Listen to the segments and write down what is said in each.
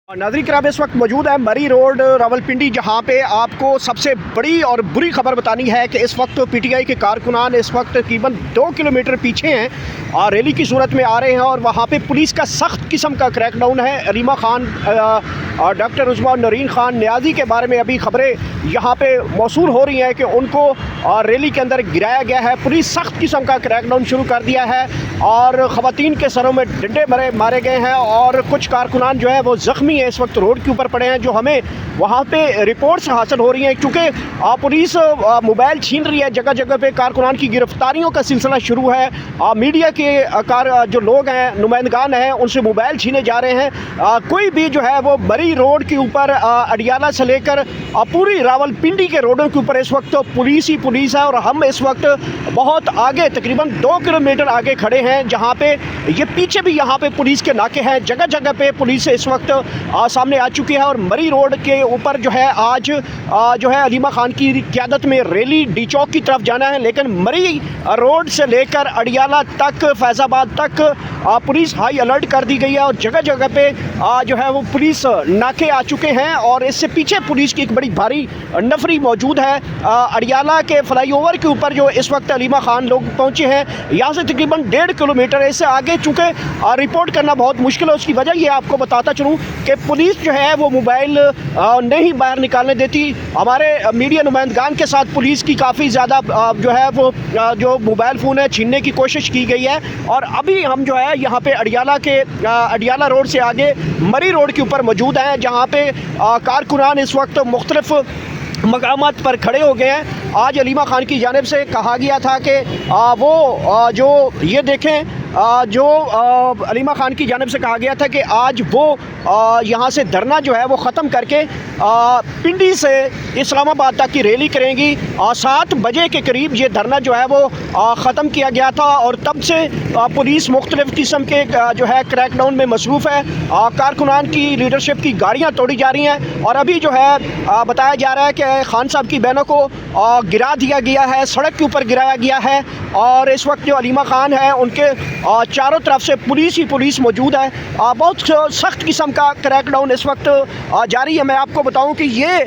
नाज़रीन किराम इस वक्त मौजूद है मरी रोड रावलपिंडी, जहां पे आपको सबसे बड़ी और बुरी खबर बतानी है कि इस वक्त पीटीआई के कारकुनान इस वक्त तकरीबन 2 किलोमीटर पीछे हैं और रैली की सूरत में आ रहे हैं और वहां पे पुलिस का सख्त किस्म का क्रैकडाउन है। अलीमा खान और डॉक्टर उज़्मा नरीन खान न्याजी के बारे में अभी खबरें यहाँ पे मौसूल हो रही हैं कि उनको रैली के अंदर गिराया गया है। पुलिस सख्त किस्म का क्रैकडाउन शुरू कर दिया है और ख़वातीन के सरों में डंडे मारे गए हैं और कुछ कारकुनान जो है वो ज़ख्मी है, इस वक्त रोड के ऊपर पड़े हैं। जो हमें वहाँ पे रिपोर्ट्स हासिल हो रही हैं, क्योंकि पुलिस मोबाइल छीन रही है, जगह जगह पे कारकुनान की गिरफ्तारियों का सिलसिला शुरू है। मीडिया के जो लोग हैं, नुमाइंदगान हैं, उनसे मोबाइल छीने जा रहे हैं। कोई भी जो है वो मरी रोड के ऊपर अडियाला से लेकर पूरी रावलपिंडी के रोडों के ऊपर इस वक्त पुलिस ही पुलिस है और हम इस वक्त बहुत आगे तकरीबन 2 किलोमीटर आगे खड़े हैं, जहाँ पे ये पीछे भी यहाँ पे पुलिस के नाके हैं। जगह जगह पे पुलिस इस वक्त सामने आ चुकी है और मरी रोड के ऊपर जो है आज जो है अलीमा खान की क़यादत में रैली डी चौक की तरफ जाना है, लेकिन मरी रोड से लेकर अडियाला तक, फैज़ाबाद तक पुलिस हाई अलर्ट कर दी गई है और जगह जगह पे जो है वो पुलिस नाके आ चुके हैं और इससे पीछे पुलिस की एक बड़ी भारी नफरी मौजूद है। अडियाला के फ्लाईओवर के ऊपर जो इस वक्त अलीमा खान लोग पहुंचे हैं, यहाँ से तकरीबन 1.5 किलोमीटर है। इससे आगे चूँकि रिपोर्ट करना बहुत मुश्किल है, उसकी वजह ये आपको बताता चलूँ कि पुलिस जो है वो मोबाइल नहीं बाहर निकालने देती। हमारे मीडिया नुमाइंदगान के साथ पुलिस की काफ़ी ज़्यादा जो है वो जो मोबाइल फ़ोन है छीनने की कोशिश की गई है और अभी हम जो है यहाँ पे अडियाला रोड से आगे मरी रोड के ऊपर मौजूद हैं, जहाँ पे कारकुनान इस वक्त मुख्तलिफ मकामात पर खड़े हो गए हैं। आज अलीमा खान की जानिब से कहा गया था कि वो जो ये देखें जो अलीमा खान की जानिब से कहा गया था कि आज वो यहाँ से धरना जो है वो ख़त्म करके पिंडी से इस्लामाबाद तक की रैली करेंगी। 7 बजे के करीब ये धरना जो है वो ख़त्म किया गया था और तब से पुलिस मुख्तलिफ़ किस्म के जो है क्रैकडाउन में मसरूफ़ है। कारकुनान की लीडरशिप की गाड़ियाँ तोड़ी जा रही हैं और अभी जो है बताया जा रहा है कि खान साहब की बहनों को गिरा दिया गया है, सड़क के ऊपर गिराया गया है और इस वक्त जो अलीमा खान है उनके चारों तरफ से पुलिस ही पुलिस मौजूद है। बहुत सख्त किस्म का क्रैकडाउन इस वक्त जारी है। मैं आपको बताऊं कि ये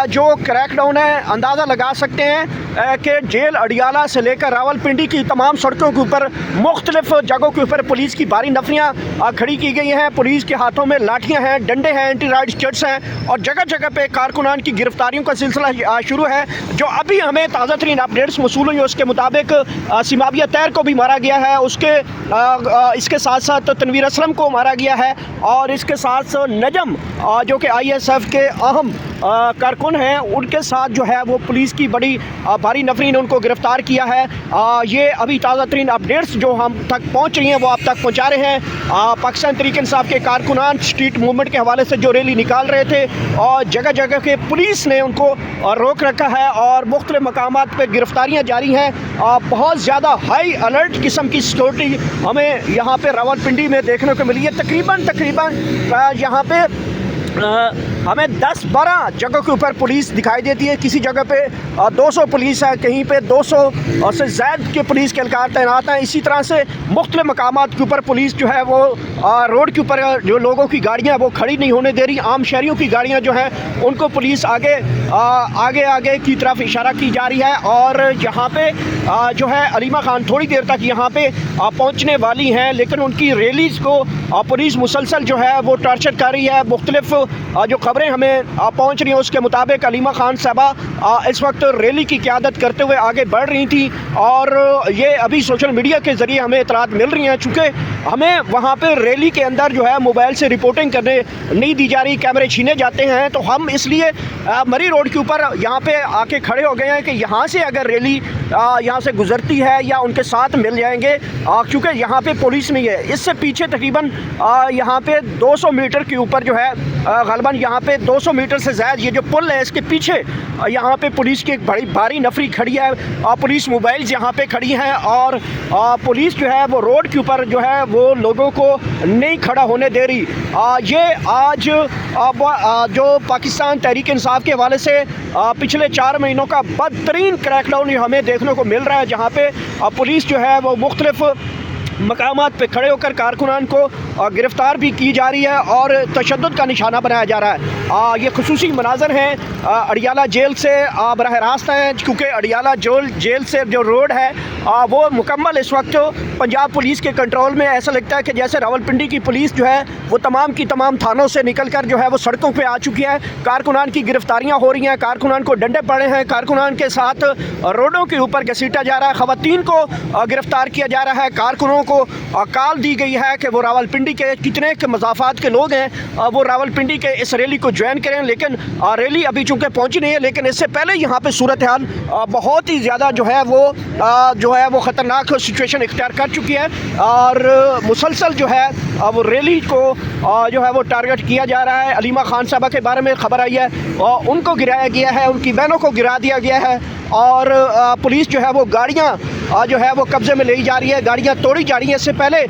जो क्रैकडाउन है, अंदाज़ा लगा सकते हैं कि जेल अडियाला से लेकर रावलपिंडी की तमाम सड़कों के ऊपर मुख्तलिफ जगहों के ऊपर पुलिस की भारी नफरियाँ खड़ी की गई हैं। पुलिस के हाथों में लाठियाँ हैं, डंडे हैं, एंटी राइड किट्स हैं और जगह जगह पे कारकुनान की गिरफ्तारियों का सिलसिला शुरू है। जो अभी हमें ताज़ा तरीन अपडेट्स मौसूल हुई उसके मुताबिक सिमाविया तैर को भी मारा गया है, इसके साथ साथ तनवीर असलम को मारा गया है और इसके साथ नजम जो कि ISF के अहम कारकुन हैं, उनके साथ जो है वो पुलिस की बड़ी भारी नफरी ने उनको गिरफ़्तार किया है। ये अभी ताज़ा तरीन अपडेट्स जो हम तक पहुँच रही हैं वो आप तक पहुँचा रहे हैं। पाकिस्तान तहरीक इंसाफ के कारकुनान स्ट्रीट मूवमेंट के हवाले से जो रैली निकाल रहे थे और जगह जगह के पुलिस ने उनको रोक रखा है और मुख्तलिफ मकामात पर गिरफ्तारियाँ जारी हैं। बहुत ज़्यादा हाई अलर्ट किस्म की सिक्योरिटी हमें यहाँ पे रावलपिंडी में देखने को मिली है। तकरीबन यहाँ पे हमें 10-12 जगह के ऊपर पुलिस दिखाई देती है। किसी जगह पे 200 पुलिस है, कहीं पे 200 से ज़्यादा के पुलिस के एहलकार तैनात हैं। इसी तरह से मुख्तलिफ मकामात के ऊपर पुलिस जो है वो रोड के ऊपर जो लोगों की गाड़ियाँ वो खड़ी नहीं होने दे रही। आम शहरियों की गाड़ियाँ जो हैं उनको पुलिस आगे की तरफ इशारा की जा रही है और यहाँ पे जो है अलीमा खान थोड़ी देर तक यहाँ पे पहुँचने वाली हैं, लेकिन उनकी रैलीज़ को पुलिस मुसलसल जो है वो टार्चर कर रही है। मुख्तलिफ जो खबरें हमें पहुंच रही हैं उसके मुताबिक अलीमा खान साहबा इस वक्त रैली की क़यादत करते हुए आगे बढ़ रही थी और ये अभी सोशल मीडिया के ज़रिए हमें इतलात मिल रही हैं। चूँकि हमें वहाँ पे रैली के अंदर जो है मोबाइल से रिपोर्टिंग करने नहीं दी जा रही, कैमरे छीने जाते हैं, तो हम इसलिए मरी रोड के ऊपर यहाँ पे आके खड़े हो गए हैं कि यहाँ से अगर रैली यहाँ से गुजरती है या उनके साथ मिल जाएंगे, क्योंकि यहाँ पे पुलिस नहीं है। इससे पीछे तकरीबन यहाँ पे 200 मीटर के ऊपर जो है गलबन यहाँ पे 200 मीटर से ज़्यादा ये जो पुल है इसके पीछे यहाँ पे पुलिस की एक बड़ी भारी नफरी खड़ी है। पुलिस मोबाइल्स यहाँ पे खड़ी हैं और पुलिस जो है वो रोड के ऊपर जो है वो लोगों को नहीं खड़ा होने दे रही। ये आज जो पाकिस्तान तहरीक इंसाफ के हवाले से पिछले 4 महीनों का बदतरीन क्रैकडाउन हमें देखने को मिल रहा है, जहाँ पे पुलिस जो है वो मुख्तलिफ मकामात पे खड़े होकर कारकुनान को गिरफ़्तार भी की जा रही है और तशद्दुद का निशाना बनाया जा रहा है। ये खुसूसी मनाज़र हैं अडियाला जेल से बराह रास्त हैं, क्योंकि अडियाला जेल से जो रोड है वो मुकम्मल इस वक्त पंजाब पुलिस के कंट्रोल में। ऐसा लगता है कि जैसे रावलपिंडी की पुलिस जो है वो तमाम की तमाम थानों से निकल कर जो है वो सड़कों पर आ चुकी है। कारकुनान की गिरफ़्तारियाँ हो रही हैं, कारकुनान को डंडे पड़े हैं, कारकुनान के साथ रोडों के ऊपर घसीटा जा रहा है, ख़वातीन को गिरफ़्तार किया जा रहा है। कारकुनों को कॉल दी गई है कि वो रावलपिंडी के कितने के मज़ाफ़ात के लोग हैं वो रावलपिंडी के इस रैली को ज्वाइन करें, लेकिन रैली अभी चूँकि पहुँची नहीं है। लेकिन इससे पहले यहाँ पे सूरत हाल बहुत ही ज़्यादा जो है वो ख़तरनाक सिचुएशन इख्तियार कर चुकी है और मुसलसल जो है वो रैली को जो है वो टारगेट किया जा रहा है। अलीमा खान साहबा के बारे में खबर आई है और उनको गिराया गया है, उनकी बहनों को गिरा दिया गया है और पुलिस जो है वो गाड़ियाँ जो है वो कब्ज़े में ले जा रही है, गाड़ियाँ तोड़ी जा रही हैं। इससे पहले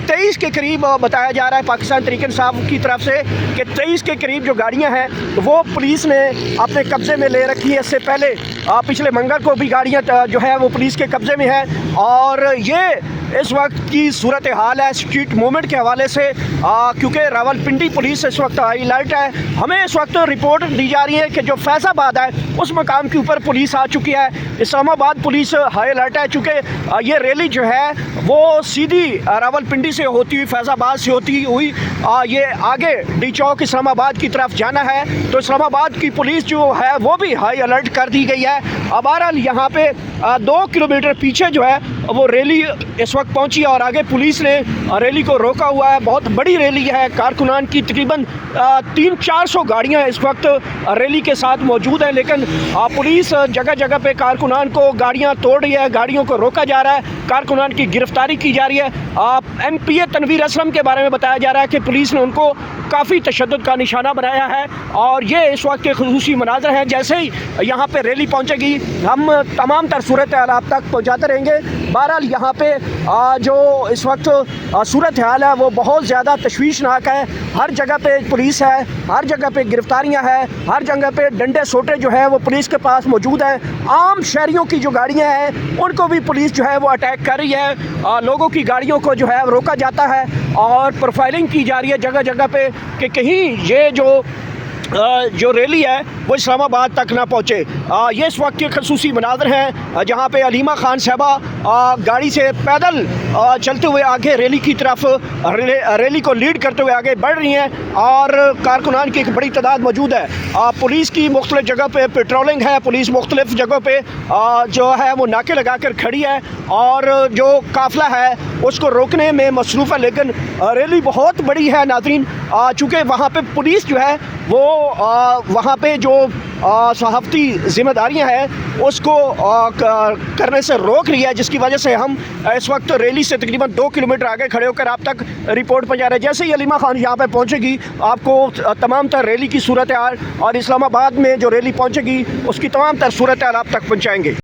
23 के करीब बताया जा रहा है पाकिस्तान तहरीक इंसाफ की तरफ से कि 23 के करीब जो गाड़ियां हैं वो पुलिस ने अपने कब्ज़े में ले रखी है। इससे पहले पिछले मंगल को भी गाड़ियां जो है वो पुलिस के कब्ज़े में है और ये इस वक्त की सूरत हाल है स्ट्रीट मूवमेंट के हवाले से, क्योंकि रावलपिंडी पुलिस इस वक्त हाई अलर्ट है। हमें इस वक्त रिपोर्ट दी जा रही है कि जो फैज़ाबाद है उस मकाम के ऊपर पुलिस आ चुकी है, इस्लामाबाद पुलिस हाई अलर्ट है, चूँकि ये रैली जो है वो सीधी रावलपिंडी से होती हुई फैज़ाबाद से होती हुई ये आगे डी चौक इस्लामाबाद की तरफ जाना है। तो इस्लामाबाद की पुलिस जो है वो भी हाई अलर्ट कर दी गई है। बहरहाल यहाँ पे 2 किलोमीटर पीछे जो है वो रैली इस वक्त पहुंची और आगे पुलिस ने रैली को रोका हुआ है। बहुत बड़ी रैली है, कारकुनान की तकरीबन 300-400 गाड़ियां इस वक्त रैली के साथ मौजूद हैं, लेकिन पुलिस जगह जगह पे कारकुनान को गाड़ियां तोड़ रही है, गाड़ियों को रोका जा रहा है, कारकुनान की गिरफ्तारी की जा रही है। MPA तनवीर असलम के बारे में बताया जा रहा है कि पुलिस ने उनको काफ़ी तशद्दुद का निशाना बनाया है और ये इस वक्त के खुसूसी मनाज़र हैं। जैसे ही यहाँ पे रैली पहुँचेगी हम तमाम तर सूरत हाल आप तक पहुँचाते रहेंगे। बहरहाल यहाँ पे जो इस वक्त सूरत हाल है वो बहुत ज़्यादा तशवीशनाक है। हर जगह पे पुलिस है, हर जगह पे गिरफ्तारियाँ हैं, हर जगह पे डंडे सोटे जो है वो पुलिस के पास मौजूद हैं। आम शहरियों की जो गाड़ियाँ हैं उनको भी पुलिस जो है वो अटैक कर रही है, लोगों की गाड़ियों को जो है रोका जाता है और प्रोफाइलिंग की जा रही है जगह जगह पे कि कहीं ये जो रैली है वो इस्लामाबाद तक ना पहुँचे। ये इस वक्त के खसूसी मनाज़र हैं जहाँ पे अलीमा खान साहबा गाड़ी से पैदल चलते हुए आगे रैली की तरफ रैली को लीड करते हुए आगे बढ़ रही हैं और कारकुनान की एक बड़ी तादाद मौजूद है। पुलिस की मुख्तलिफ़ जगह पे पेट्रोलिंग है, पुलिस मुख्तलिफ़ जगहों पे जो है वो नाके लगा कर खड़ी है और जो काफ़िला है उसको रोकने में मसरूफ़ है। लेकिन रैली बहुत बड़ी है नाज़रीन, चूँकि वहाँ पे पुलिस जो है वो वहाँ पे जो सहाफ़ती ज़िम्मेदारियाँ हैं उसको करने से रोक रही है, जिसकी वजह से हम इस वक्त रैली से तकरीबन 2 किलोमीटर आगे खड़े होकर आप तक रिपोर्ट पहुँचा रहे हैं। जैसे ही अलीमा खान यहाँ पे पहुँचेगी आपको तमाम तर रैली की सूरत हाल और इस्लामाबाद में जो रैली पहुँचेगी उसकी तमाम तर सूरत हाल आप तक पहुँचाएँगे।